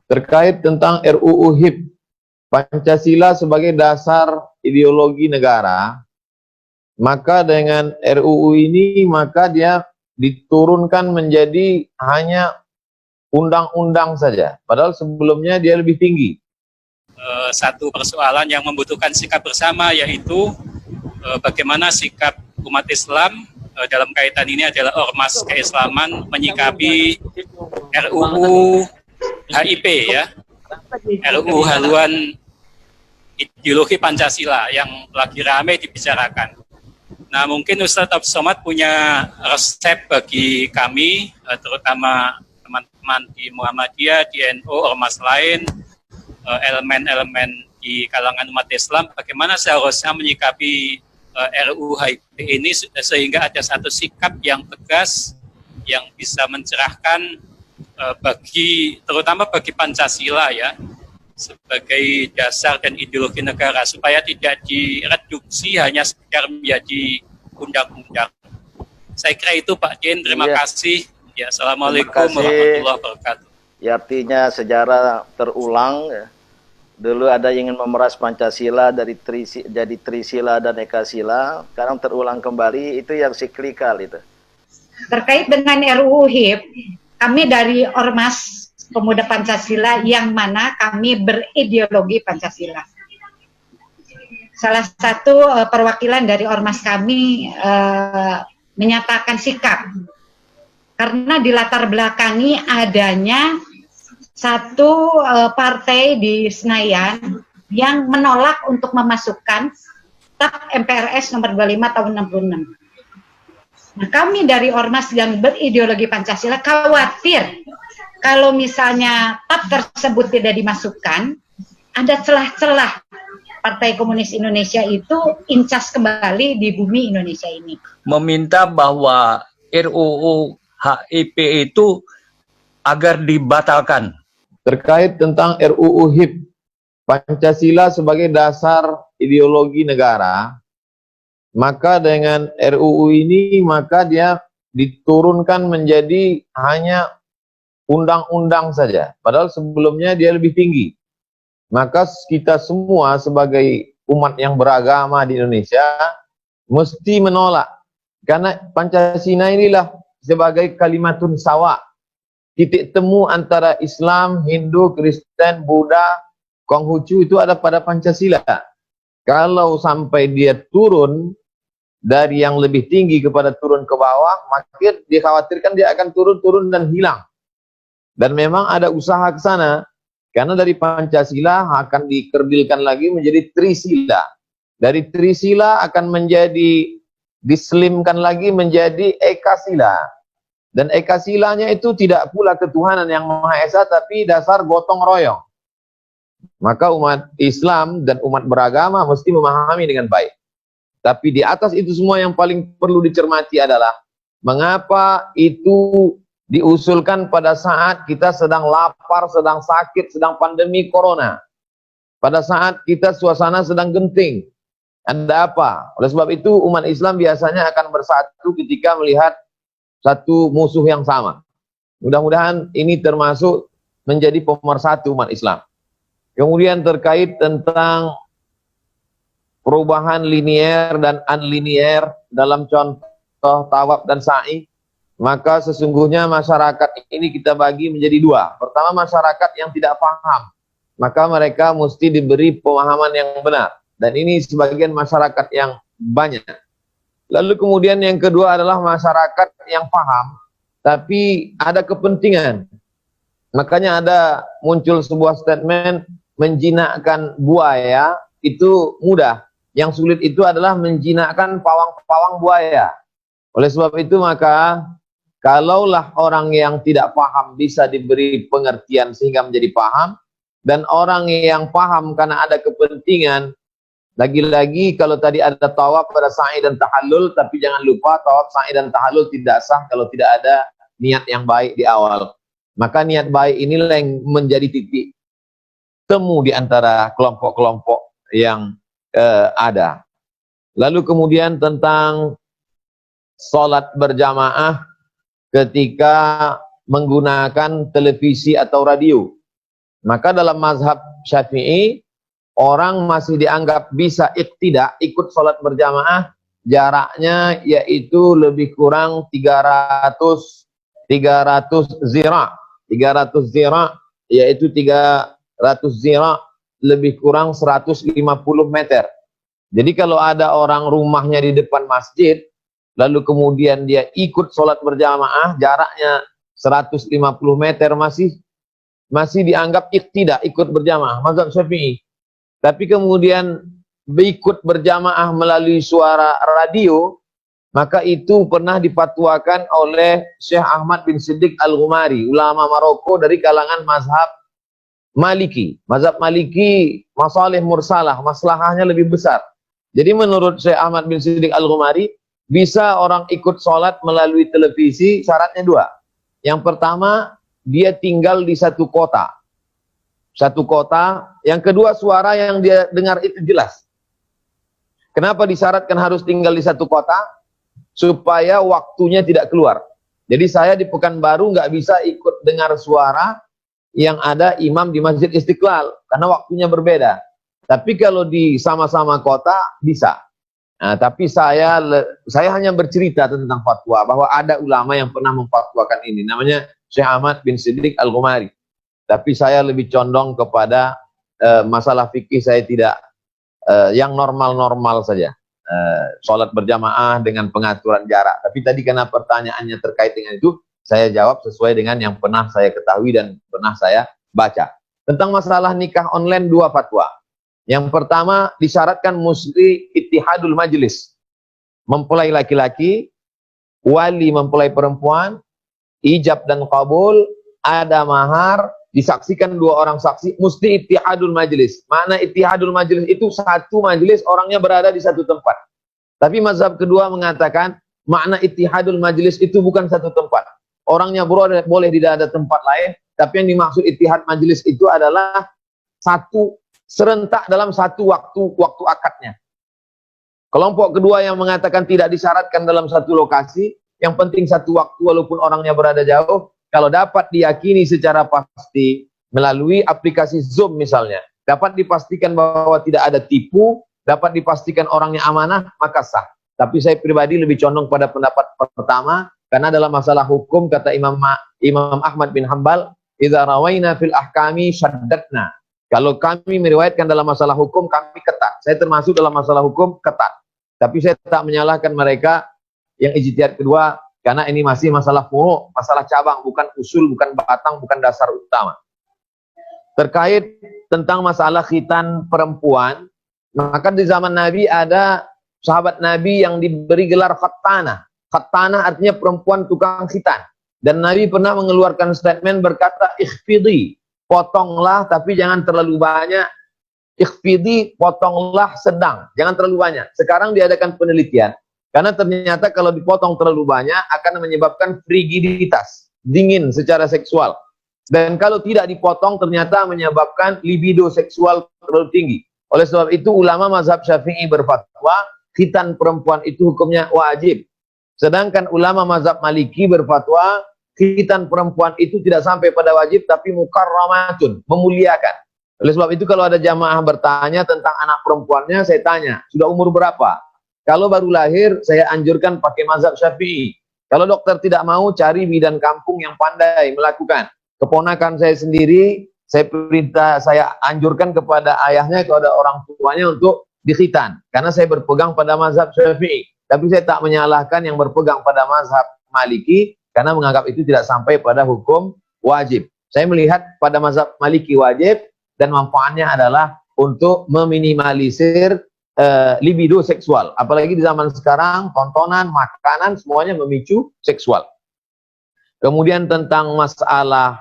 terkait tentang RUU HIP, Pancasila sebagai dasar ideologi negara, maka dengan RUU ini maka dia diturunkan menjadi hanya undang-undang saja, padahal sebelumnya dia lebih tinggi. Satu persoalan yang membutuhkan sikap bersama, yaitu bagaimana sikap umat Islam dalam kaitan ini adalah ormas keislaman menyikapi RUU HIP, ya, RUU haluan ideologi Pancasila yang lagi ramai dibicarakan. Nah, mungkin Ustadz Abdul Somad punya resep bagi kami, terutama teman-teman di Muhammadiyah, di NU, ormas lain, elemen-elemen di kalangan umat Islam, bagaimana seharusnya menyikapi RUU HIP ini sehingga ada satu sikap yang tegas yang bisa mencerahkan terutama bagi Pancasila, ya, sebagai dasar dan ideologi negara, supaya tidak direduksi hanya sekedar menjadi undang-undang. Saya kira itu, Pak Din. Terima kasih. Ya, Assalamualaikum warahmatullahi wabarakatuh. Ya, artinya sejarah terulang, ya. Dulu ada yang ingin memeras Pancasila jadi Trisila dan Ekasila, sekarang terulang kembali, itu yang siklikal itu. Terkait dengan RUU HIP, kami dari Ormas Pemuda Pancasila yang mana kami berideologi Pancasila. Salah satu perwakilan dari Ormas kami menyatakan sikap karena dilatar belakangi adanya satu partai di Senayan yang menolak untuk memasukkan TAP MPRS nomor 25 tahun 66. Nah, kami dari Ormas yang berideologi Pancasila khawatir kalau misalnya TAP tersebut tidak dimasukkan, ada celah-celah Partai Komunis Indonesia itu incas kembali di bumi Indonesia ini. Meminta bahwa RUU HIP itu agar dibatalkan. Terkait tentang RUU HIP, Pancasila sebagai dasar ideologi negara, maka dengan RUU ini maka dia diturunkan menjadi hanya undang-undang saja, padahal sebelumnya dia lebih tinggi. Maka kita semua sebagai umat yang beragama di Indonesia mesti menolak, karena Pancasila inilah sebagai kalimatun sawa, titik temu antara Islam, Hindu, Kristen, Buddha, Konghucu itu ada pada Pancasila. Kalau sampai dia turun dari yang lebih tinggi kepada turun ke bawah, maka dikhawatirkan dia akan turun dan hilang. Dan memang ada usaha ke sana, karena dari Pancasila akan dikerdilkan lagi menjadi Trisila. Dari Trisila akan menjadi dislimkan lagi menjadi Ekasila. Dan Ekasilanya itu tidak pula ketuhanan yang Maha Esa, tapi dasar gotong royong. Maka umat Islam dan umat beragama mesti memahami dengan baik. Tapi di atas itu semua yang paling perlu dicermati adalah mengapa itu diusulkan pada saat kita sedang lapar, sedang sakit, sedang pandemi corona. Pada saat kita suasana sedang genting. Ada apa? Oleh sebab itu umat Islam biasanya akan bersatu ketika melihat satu musuh yang sama. Mudah-mudahan ini termasuk menjadi pemersatu umat Islam. Kemudian terkait tentang perubahan linier dan unlinier dalam contoh tawaf dan sa'i, maka sesungguhnya masyarakat ini kita bagi menjadi dua. Pertama, masyarakat yang tidak paham, maka mereka mesti diberi pemahaman yang benar. Dan ini sebagian masyarakat yang banyak. Lalu kemudian yang kedua adalah masyarakat yang paham, tapi ada kepentingan. Makanya ada muncul sebuah statement, menjinakkan buaya itu mudah. Yang sulit itu adalah menjinakkan pawang-pawang buaya. Oleh sebab itu maka, kalaulah orang yang tidak paham bisa diberi pengertian sehingga menjadi paham, dan orang yang paham karena ada kepentingan. Lagi-lagi kalau tadi ada tawaf, pada sa'i dan tahallul, tapi jangan lupa tawaf, sa'i dan tahallul tidak sah kalau tidak ada niat yang baik di awal. Maka niat baik inilah yang menjadi titik temu di antara kelompok-kelompok yang ada. Lalu kemudian tentang sholat berjamaah ketika menggunakan televisi atau radio. Maka dalam mazhab Syafi'i, orang masih dianggap bisa iqtida, ikut sholat berjamaah, jaraknya yaitu lebih kurang 300 zira. 300 zira yaitu 300 zira lebih kurang 150 meter. Jadi kalau ada orang rumahnya di depan masjid, lalu kemudian dia ikut sholat berjamaah, jaraknya 150 meter masih dianggap iqtida, ikut berjamaah, mazhab Syafi'i. Tapi kemudian ikut berjamaah melalui suara radio, maka itu pernah dipatwakan oleh Syekh Ahmad bin Siddiq Al-Ghumari, ulama Maroko dari kalangan mazhab Maliki. Mazhab Maliki, masalih mursalah, maslahahnya lebih besar. Jadi menurut Syekh Ahmad bin Siddiq Al-Ghumari, bisa orang ikut sholat melalui televisi, syaratnya dua. Yang pertama, dia tinggal di satu kota. Satu kota. Yang kedua, suara yang dia dengar itu jelas. Kenapa disyaratkan harus tinggal di satu kota? Supaya waktunya tidak keluar. Jadi saya di Pekanbaru nggak bisa ikut dengar suara yang ada imam di Masjid Istiqlal. Karena waktunya berbeda. Tapi kalau di sama-sama kota, bisa. Nah, tapi saya hanya bercerita tentang fatwa bahwa ada ulama yang pernah memfatwakan ini. Namanya Syekh Ahmad bin Siddiq Al-Ghumari. Tapi saya lebih condong kepada masalah fikih, saya tidak yang normal-normal saja. Sholat berjamaah dengan pengaturan jarak. Tapi tadi karena pertanyaannya terkait dengan itu, saya jawab sesuai dengan yang pernah saya ketahui dan pernah saya baca. Tentang masalah nikah online, dua fatwa. Yang pertama, disyaratkan musli ittihadul majlis. Mempelai laki-laki, wali mempelai perempuan, ijab dan qabul, ada mahar, disaksikan dua orang saksi, mesti ittihadul majlis. Mana ittihadul majlis? Itu satu majlis, orangnya berada di satu tempat. Tapi mazhab kedua mengatakan, makna ittihadul majlis itu bukan satu tempat. Orangnya boleh tidak ada tempat lain, tapi yang dimaksud ittihad majlis itu adalah satu serentak dalam satu waktu akadnya. Kelompok kedua yang mengatakan tidak disyaratkan dalam satu lokasi, yang penting satu waktu walaupun orangnya berada jauh, kalau dapat diyakini secara pasti melalui aplikasi Zoom misalnya, dapat dipastikan bahwa tidak ada tipu, dapat dipastikan orangnya amanah, maka sah. Tapi saya pribadi lebih condong pada pendapat pertama, karena dalam masalah hukum kata Imam Ahmad bin Hanbal, idza rawaina fil ahkami syaddatna. Kalau kami meriwayatkan dalam masalah hukum, kami ketat. Saya termasuk dalam masalah hukum ketat. Tapi saya tak menyalahkan mereka yang ijtihad kedua, karena ini masih masalah furu', masalah cabang, bukan usul, bukan batang, bukan dasar utama. Terkait tentang masalah khitan perempuan, maka di zaman Nabi ada sahabat Nabi yang diberi gelar khattanah. Khattanah artinya perempuan tukang khitan. Dan Nabi pernah mengeluarkan statement berkata, ikhfidhi, potonglah tapi jangan terlalu banyak. Ikhfidhi, potonglah sedang, jangan terlalu banyak. Sekarang diadakan penelitian, karena ternyata kalau dipotong terlalu banyak akan menyebabkan frigiditas, dingin secara seksual. Dan kalau tidak dipotong ternyata menyebabkan libido seksual terlalu tinggi. Oleh sebab itu ulama mazhab Syafi'i berfatwa khitan perempuan itu hukumnya wajib. Sedangkan ulama mazhab Maliki berfatwa khitan perempuan itu tidak sampai pada wajib tapi mukarramatun, memuliakan. Oleh sebab itu kalau ada jamaah bertanya tentang anak perempuannya, saya tanya, sudah umur berapa? Kalau baru lahir, saya anjurkan pakai mazhab Syafi'i. Kalau dokter tidak mau, cari bidan kampung yang pandai melakukan. Keponakan saya sendiri, saya anjurkan kepada ayahnya, kepada orang tuanya untuk dikhitan. Karena saya berpegang pada mazhab Syafi'i. Tapi saya tak menyalahkan yang berpegang pada mazhab Maliki, karena menganggap itu tidak sampai pada hukum wajib. Saya melihat pada mazhab Maliki wajib, dan manfaatnya adalah untuk meminimalisir libido seksual. Apalagi di zaman sekarang, tontonan, makanan, semuanya memicu seksual. Kemudian tentang masalah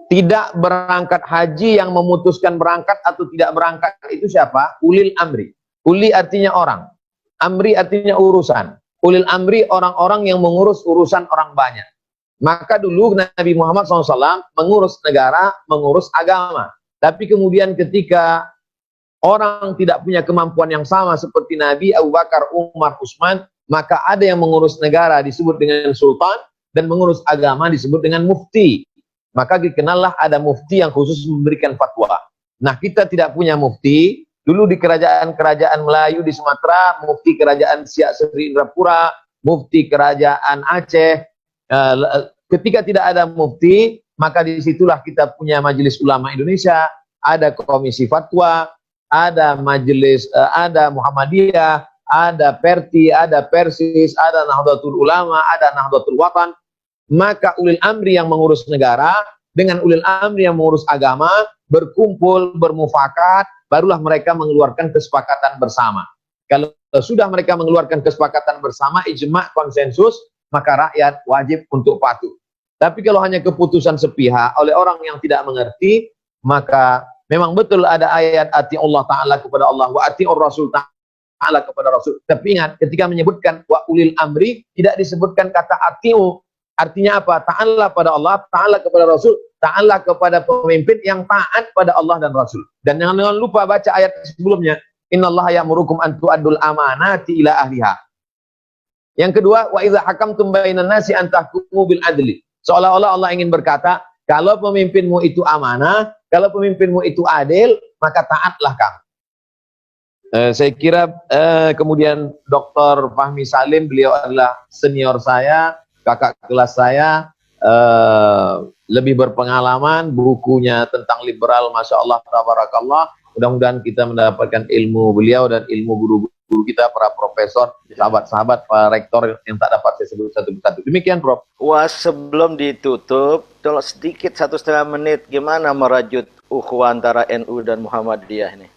tidak berangkat haji, yang memutuskan berangkat atau tidak berangkat itu siapa? Ulil amri. Uli artinya orang, amri artinya urusan. Ulil amri orang-orang yang mengurus urusan orang banyak. Maka dulu Nabi Muhammad SAW mengurus negara, mengurus agama. Tapi kemudian ketika orang tidak punya kemampuan yang sama seperti Nabi, Abu Bakar, Umar, Utsman, maka ada yang mengurus negara disebut dengan sultan, dan mengurus agama disebut dengan mufti. maka dikenallah ada mufti yang khusus memberikan fatwa. Nah, kita tidak punya mufti. Dulu di kerajaan-kerajaan Melayu di Sumatera, mufti kerajaan Siak Seri Indrapura, mufti kerajaan Aceh. Ketika tidak ada mufti, maka disitulah kita punya Majelis Ulama Indonesia, ada Komisi Fatwa, ada Majelis, ada Muhammadiyah, ada Perti, ada Persis, ada Nahdlatul Ulama, ada Nahdlatul Watan. Maka ulil amri yang mengurus negara dengan ulil amri yang mengurus agama berkumpul, bermufakat, barulah mereka mengeluarkan kesepakatan bersama. Kalau sudah mereka mengeluarkan kesepakatan bersama, ijma' konsensus, maka rakyat wajib untuk patuh. Tapi kalau hanya keputusan sepihak oleh orang yang tidak mengerti, maka memang betul ada ayat ati Allah Ta'ala kepada Allah, wa ati'ur Rasul Ta'ala kepada Rasul. Tapi ingat, ketika menyebutkan wa ulil amri, tidak disebutkan kata ati'u. Artinya apa? Ta'ala pada Allah, ta'ala kepada Rasul, ta'ala kepada pemimpin yang taat pada Allah dan Rasul. Dan jangan lupa baca ayat sebelumnya, innallaha ya'murukum an tu'addul amanati ila ahliha. Yang kedua, wa idza hakamtum bainan nasi an tahkumu bil adli. Seolah-olah Allah ingin berkata, kalau pemimpinmu itu amanah, kalau pemimpinmu itu adil, maka taatlah kamu. Saya kira kemudian Dr. Fahmi Salim, beliau adalah senior saya, kakak kelas saya, lebih berpengalaman, bukunya tentang liberal, Masya Allah, tabarakallah. Mudah-mudahan kita mendapatkan ilmu beliau dan ilmu guru-guru kita, para profesor, sahabat-sahabat, para rektor yang tak dapat saya sebut satu-satu. Demikian, Prof. Wah, sebelum ditutup, tolong sedikit 1,5 menit, gimana merajut ukhuwah antara NU dan Muhammadiyah ini?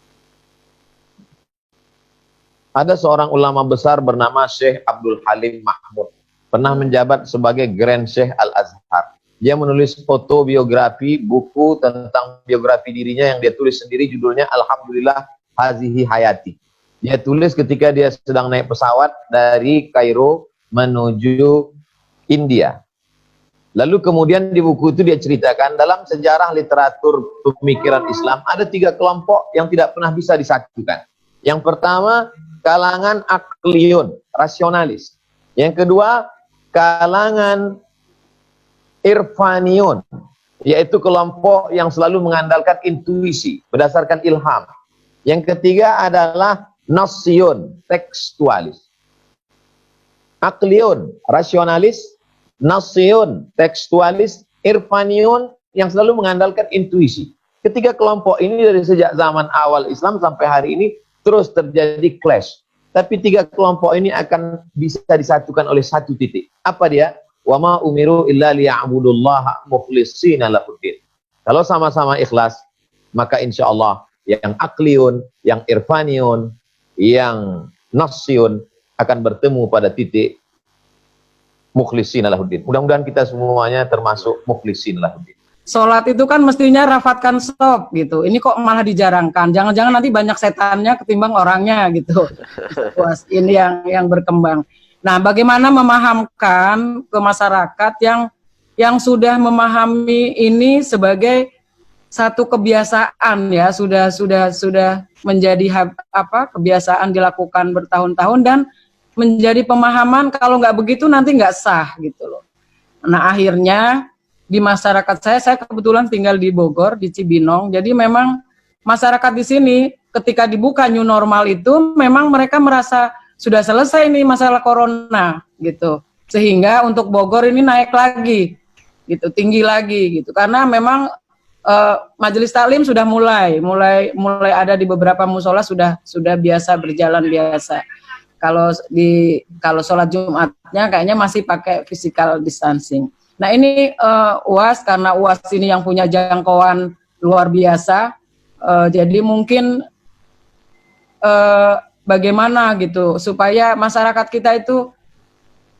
Ada seorang ulama besar bernama Syekh Abdul Halim Mahmud. Pernah menjabat sebagai Grand Syekh Al-Azhar. Dia menulis autobiografi, buku tentang biografi dirinya yang dia tulis sendiri, judulnya Alhamdulillah Hazihi Hayati. Dia tulis ketika dia sedang naik pesawat dari Kairo menuju India. Lalu kemudian di buku itu dia ceritakan dalam sejarah literatur pemikiran Islam ada 3 kelompok yang tidak pernah bisa disatukan. Yang pertama, kalangan akliyun, rasionalis. Yang kedua, kalangan irfaniyun, yaitu kelompok yang selalu mengandalkan intuisi berdasarkan ilham. Yang ketiga adalah nasiyun, tekstualis. Akliyun, rasionalis, nasiyun, tekstualis, irfaniyun yang selalu mengandalkan intuisi. Ketiga kelompok ini dari sejak zaman awal Islam sampai hari ini terus terjadi clash. Tapi 3 kelompok ini akan bisa disatukan oleh satu titik. Apa dia? Wa ma umiru illa liya'budullaha mukhlishina lahuddin. Kalau sama-sama ikhlas, maka insya Allah yang akliyun, yang irfaniyun, yang nasyun akan bertemu pada titik mukhlishina lahuddin. Mudah-mudahan kita semuanya termasuk mukhlishina lahuddin. Sholat itu kan mestinya rafatkan stop gitu. Ini kok malah dijarangkan. Jangan-jangan nanti banyak setannya ketimbang orangnya gitu. Ini yang berkembang. Nah, bagaimana memahamkan ke masyarakat yang sudah memahami ini sebagai satu kebiasaan ya, sudah menjadi kebiasaan dilakukan bertahun-tahun dan menjadi pemahaman kalau nggak begitu nanti nggak sah gitu loh. Nah, akhirnya di masyarakat saya kebetulan tinggal di Bogor, di Cibinong. Jadi memang masyarakat di sini ketika dibuka new normal itu memang mereka merasa sudah selesai nih masalah corona gitu. Sehingga untuk Bogor ini naik lagi gitu, tinggi lagi gitu. Karena memang majelis taklim sudah mulai ada di beberapa musola sudah biasa berjalan biasa. Kalau sholat Jumatnya kayaknya masih pakai physical distancing. Nah ini UAS, karena UAS ini yang punya jangkauan luar biasa, jadi mungkin bagaimana gitu supaya masyarakat kita itu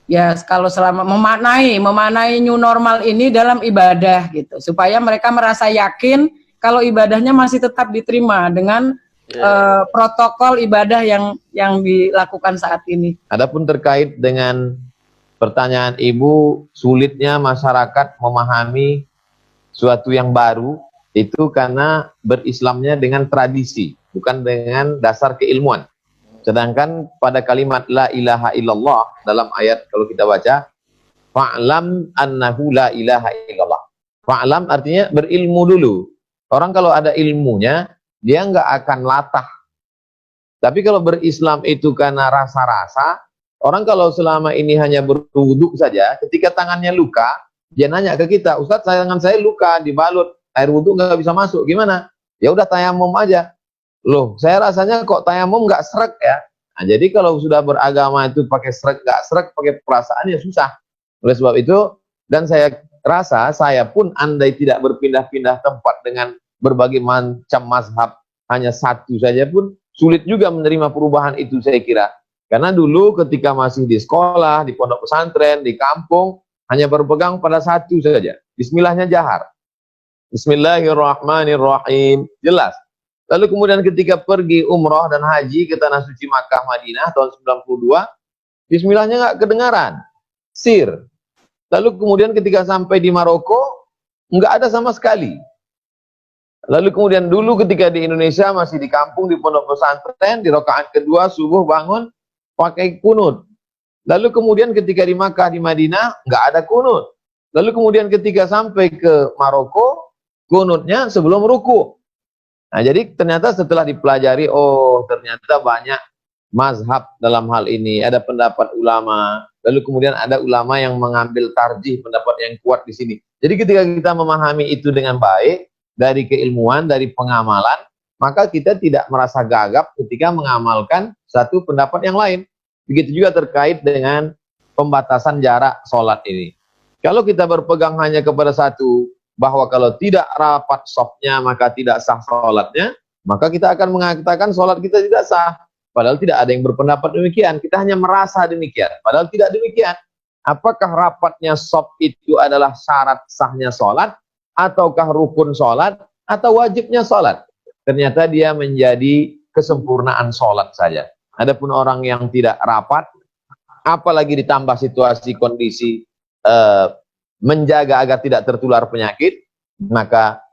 ya kalau selama memaknai new normal ini dalam ibadah gitu, supaya mereka merasa yakin kalau ibadahnya masih tetap diterima dengan protokol ibadah yang dilakukan saat ini. Adapun terkait dengan pertanyaan Ibu, sulitnya masyarakat memahami suatu yang baru itu karena berislamnya dengan tradisi, bukan dengan dasar keilmuan. Sedangkan pada kalimat la ilaha illallah dalam ayat kalau kita baca, fa'lam annahu la ilaha illallah. Fa'lam artinya berilmu dulu. Orang kalau ada ilmunya, dia nggak akan latah. Tapi kalau berislam itu karena rasa-rasa, orang kalau selama ini hanya berwudu saja, ketika tangannya luka, dia nanya ke kita, Ustaz, tangan saya luka, dibalut, air wudu nggak bisa masuk, gimana? Ya udah tayamum aja. Loh, saya rasanya kok tayamum nggak srek ya? Nah, jadi kalau sudah beragama itu pakai srek, nggak srek, pakai perasaan ya susah. Oleh sebab itu, dan saya rasa, saya pun andai tidak berpindah-pindah tempat dengan berbagai macam mazhab, hanya satu saja pun, sulit juga menerima perubahan itu saya kira. Karena dulu ketika masih di sekolah, di pondok pesantren, di kampung, hanya berpegang pada satu saja. Bismillahnya jahar. Bismillahirrahmanirrahim. Jelas. Lalu kemudian ketika pergi umroh dan haji ke Tanah Suci Makkah Madinah tahun 92, Bismillahnya nggak kedengaran. Sir. Lalu kemudian ketika sampai di Maroko, nggak ada sama sekali. Lalu kemudian dulu ketika di Indonesia masih di kampung di pondok pesantren, di rakaat kedua subuh bangun pakai kunut. Lalu kemudian ketika di Makkah di Madinah nggak ada kunut. Lalu kemudian ketika sampai ke Maroko, kunutnya sebelum ruku. Nah, jadi ternyata setelah dipelajari, oh ternyata banyak mazhab dalam hal ini, ada pendapat ulama. Lalu kemudian ada ulama yang mengambil tarjih pendapat yang kuat di sini. Jadi ketika kita memahami itu dengan baik, dari keilmuan, dari pengamalan, maka kita tidak merasa gagap ketika mengamalkan satu pendapat yang lain. Begitu juga terkait dengan pembatasan jarak sholat ini. Kalau kita berpegang hanya kepada satu, bahwa kalau tidak rapat safnya maka tidak sah sholatnya, maka kita akan mengatakan sholat kita tidak sah. Padahal tidak ada yang berpendapat demikian. Kita hanya merasa demikian. Padahal tidak demikian. Apakah rapatnya shaf itu adalah syarat sahnya sholat, ataukah rukun sholat, atau wajibnya sholat? Ternyata dia menjadi kesempurnaan sholat saja. Adapun orang yang tidak rapat, apalagi ditambah situasi kondisi menjaga agar tidak tertular penyakit, maka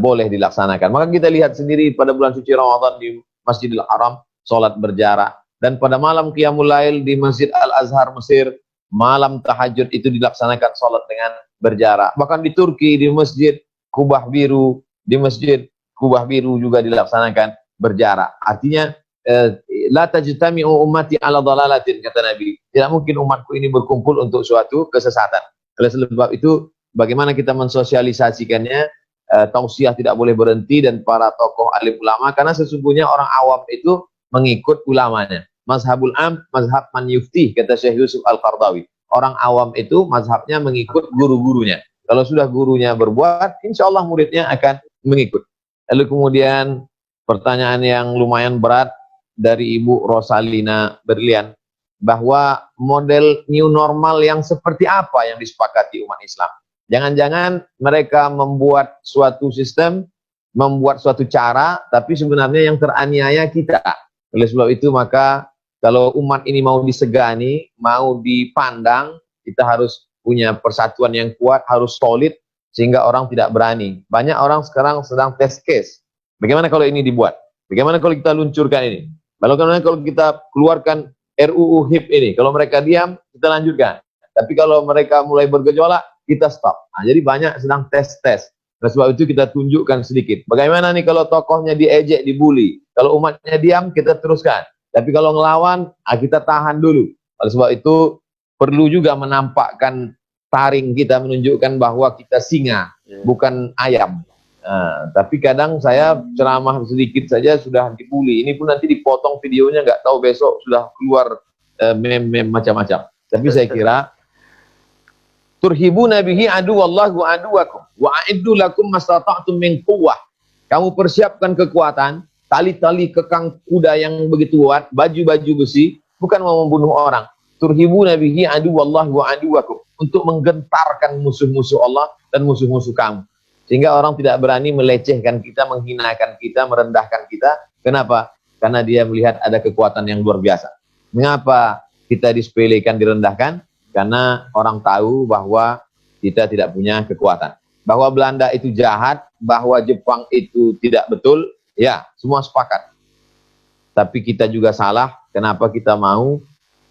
boleh dilaksanakan. Maka kita lihat sendiri pada bulan suci Ramadan di Masjidil Haram, sholat berjarak. Dan pada malam Qiyamul Lail di Masjid Al-Azhar Mesir, malam tahajud itu dilaksanakan sholat dengan berjarak. Bahkan di Turki, di Masjid Kubah Biru, juga dilaksanakan berjarak. Artinya, la tajtami'u ummati ala dhalalatin, kata Nabi. Tidak mungkin umatku ini berkumpul untuk suatu kesesatan. Oleh sebab itu, bagaimana kita mensosialisasikannya, tausiah tidak boleh berhenti, dan para tokoh alim ulama, karena sesungguhnya orang awam itu mengikut ulamanya. Mazhabul am, mazhab man yuftih, kata Syekh Yusuf Al-Qardawi. Orang awam itu mazhabnya mengikut guru-gurunya. Kalau sudah gurunya berbuat, insya Allah muridnya akan mengikut. Lalu kemudian pertanyaan yang lumayan berat dari Ibu Rosalina Berlian, bahwa model new normal yang seperti apa yang disepakati umat Islam. Jangan-jangan mereka membuat suatu sistem, membuat suatu cara, tapi sebenarnya yang teraniaya kita. Oleh sebab itu maka kalau umat ini mau disegani, mau dipandang, kita harus punya persatuan yang kuat, harus solid, sehingga orang tidak berani. Banyak orang sekarang sedang test case. Bagaimana kalau ini dibuat? Bagaimana kalau kita luncurkan ini? Bagaimana kalau kita keluarkan RUU HIP ini? Kalau mereka diam, kita lanjutkan. Tapi kalau mereka mulai bergejolak, kita stop. Nah, jadi banyak sedang tes-tes. Oleh sebab itu kita tunjukkan sedikit. Bagaimana nih kalau tokohnya diejek, dibully? Kalau umatnya diam, kita teruskan. Tapi kalau ngelawan, kita tahan dulu. Oleh sebab itu, perlu juga menampakkan taring kita, menunjukkan bahwa kita singa, bukan ayam. Tapi kadang saya ceramah sedikit saja sudah dibully. Ini pun nanti dipotong videonya, nggak tahu besok sudah keluar meme-meme macam-macam. Tapi saya kira, turhibuna bihi aduwallahu wa aduwakum wa a'iddu lakum mastata'tum min quwwah. Kamu persiapkan kekuatan, tali-tali kekang kuda yang begitu kuat, baju-baju besi, bukan mau membunuh orang. Turhibuna bihi aduwallahu wa aduwakum, untuk menggentarkan musuh-musuh Allah dan musuh-musuh kamu. Sehingga orang tidak berani melecehkan kita, menghinakan kita, merendahkan kita. Kenapa? Karena dia melihat ada kekuatan yang luar biasa. Mengapa kita disepelekan, direndahkan? Karena orang tahu bahwa kita tidak punya kekuatan. Bahwa Belanda itu jahat, bahwa Jepang itu tidak betul, ya semua sepakat. Tapi kita juga salah, kenapa kita mau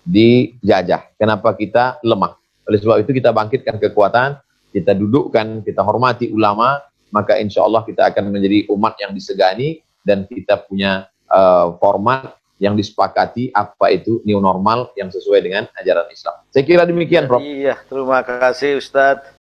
dijajah? Kenapa kita lemah? Oleh sebab itu kita bangkitkan kekuatan, kita dudukkan, kita hormati ulama, maka insya Allah kita akan menjadi umat yang disegani dan kita punya format yang disepakati apa itu new normal yang sesuai dengan ajaran Islam. Saya kira demikian, Prof. Iya, terima kasih Ustadz.